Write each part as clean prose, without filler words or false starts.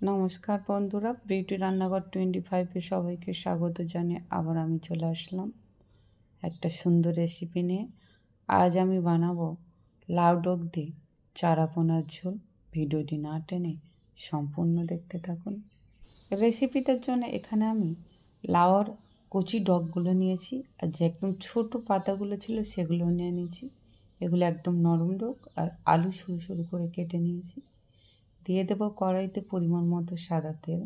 নমস্কার বন্ধুরা, বিউটি রান্নাঘর 25-এ সবাইকে স্বাগত জানিয়ে আবার আমি চলে আসলাম একটা সুন্দর রেসিপি নিয়ে। আজ আমি বানাবো লাউ ডগ দিয়ে চারাপোনার ঝোল। ভিডিওটি না টেনে সম্পূর্ণ দেখতে থাকুন। রেসিপিটার জন্য এখানে আমি লাউর কচি ডগগুলো নিয়েছি, আর যে একদম ছোটো পাতাগুলো ছিল সেগুলো নিয়ে নিয়েছি। এগুলো একদম নরম ডগ, আর আলু সরু সরু করে কেটে নিয়েছি। দিয়ে দেবো কড়াইতে পরিমাণ মতো সাদা তেল।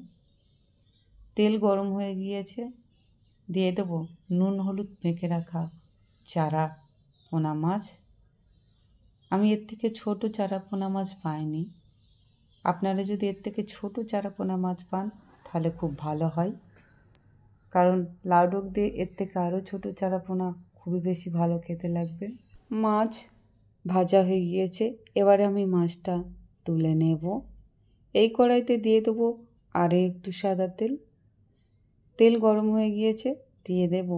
তেল গরম হয়ে গিয়েছে, দিয়ে দেবো নুন হলুদ মেখে রাখা চারা পোনা মাছ। আমি এর থেকে ছোট চারা পোনা মাছ পাইনি, আপনারা যদি এর থেকে ছোট চারা পোনা মাছ পান তাহলে খুব ভালো হয়, কারণ লাউ ডগ দিয়ে এর থেকে আরও ছোটো চারা পোনা খুবই বেশি ভালো খেতে লাগবে। মাছ ভাজা হয়ে গিয়েছে, এবারে আমি মাছটা তুলে নেব। এই কড়াইতে দিয়ে দেবো আরও একটু সাদা তেল। তেল গরম হয়ে গিয়েছে, দিয়ে দেব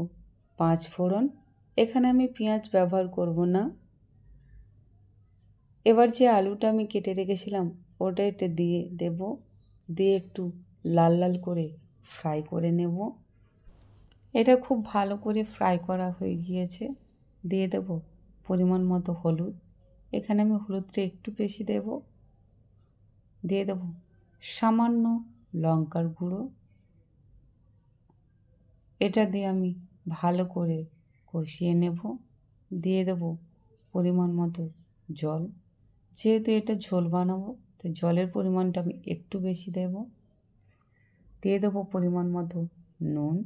5 ফোড়ন। এখানে আমি পেঁয়াজ ব্যবহার করব না। এবার যে আলুটা আমি কেটে রেখেছিলাম ওটা এটা দিয়ে দেব, দিয়ে একটু লাল লাল করে ফ্রাই করে নেব। এটা খুব ভালো করে ফ্রাই করা হয়ে গিয়েছে, দিয়ে দেব পরিমাণ মতো হলুদ। এখানে আমি হলুদটা একটু বেশি দেব। দিয়ে দেব সামান্য লঙ্কার গুঁড়ো। এটা দিয়ে আমি ভালো করে কষিয়ে নেব। দিয়ে দেব পরিমাণ মতো জল। যেহেতু এটা ঝোল বানাবো তাই জলের পরিমাণটা আমি একটু বেশি দেব। দিয়ে দেবো পরিমাণ মতো নুন।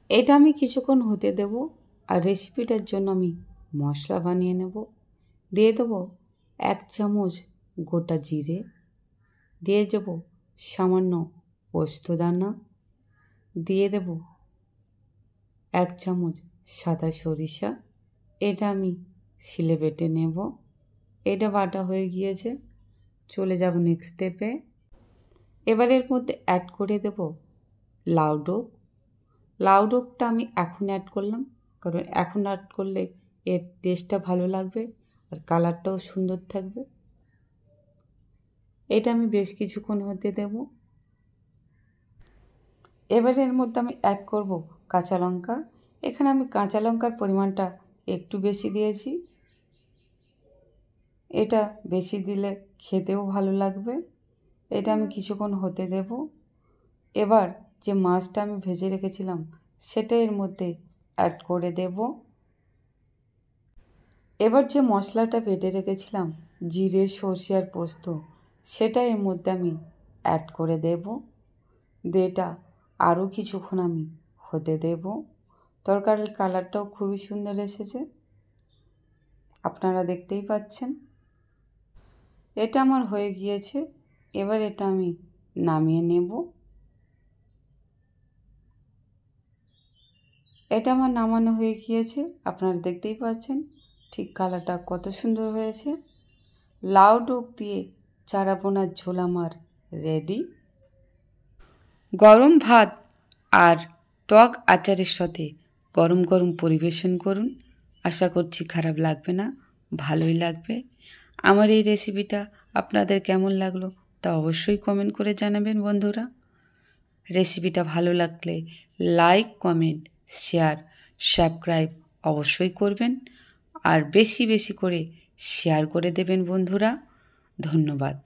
এটা আমি কিছুক্ষণ হতে দেব, আর রেসিপিটার জন্য আমি মশলা বানিয়ে নেব। দিয়ে দেবো 1 চামচ গোটা জিরে। দিয়ে দেবো সামান্য পোস্ত দানা। দিয়ে দেব 1 চামচ সাদা সরিষা। এটা আমি শিলে বেটে নেব। এটা বাটা হয়ে গিয়েছে, চলে যাব নেক্সট স্টেপে। এবার এর মধ্যে অ্যাড করে দেব লাউ ডগ। লাউ ডগটা আমি এখন অ্যাড করলাম, কারণ এখন অ্যাড করলে এর টেস্টটা ভালো লাগবে আর কালারটাও সুন্দর থাকবে। এটা আমি বেশ কিছুক্ষণ হতে দেব। এবার এর মধ্যে আমি অ্যাড করব কাঁচা লঙ্কা। এখানে আমি কাঁচা লঙ্কার পরিমাণটা একটু বেশি দিয়েছি। এটা বেশি দিলে খেতেও ভালো লাগবে। এটা আমি কিছুক্ষণ হতে দেব। এবার যে মাছটা আমি ভেজে রেখেছিলাম সেটা এর মধ্যে অ্যাড করে দেব। এবার যে মশলাটা বেটে রেখেছিলাম জিরে সর্ষে আর পোস্ত, সেটা এর মধ্যে আমি অ্যাড করে দেব। এটা আরও কিছুক্ষণ আমি হতে দেব। তরকারির কালারটাও খুবই সুন্দর এসেছে, আপনারা দেখতেই পাচ্ছেন। এটা আমার হয়ে গিয়েছে, এবার এটা আমি নামিয়ে নেব। এটা আমার নামানো হয়ে গিয়েছে, আপনারা দেখতেই পাচ্ছেন ঠিক কালারটা কত সুন্দর হয়েছে। লাউ ডগ দিয়ে চারাপোনার ঝোল আমার রেডি। গরম ভাত আর টক আচারের সাথে গরম গরম পরিবেশন করুন। আশা করছি খারাপ লাগবে না, ভালোই লাগবে। আমার এই রেসিপিটা আপনাদের কেমন লাগলো তা অবশ্যই কমেন্ট করে জানাবেন বন্ধুরা। রেসিপিটা ভালো লাগলে লাইক, কমেন্ট, শেয়ার, সাবস্ক্রাইব অবশ্যই করবেন, আর বেশি বেশি করে শেয়ার করে দেবেন বন্ধুরা। ধন্যবাদ।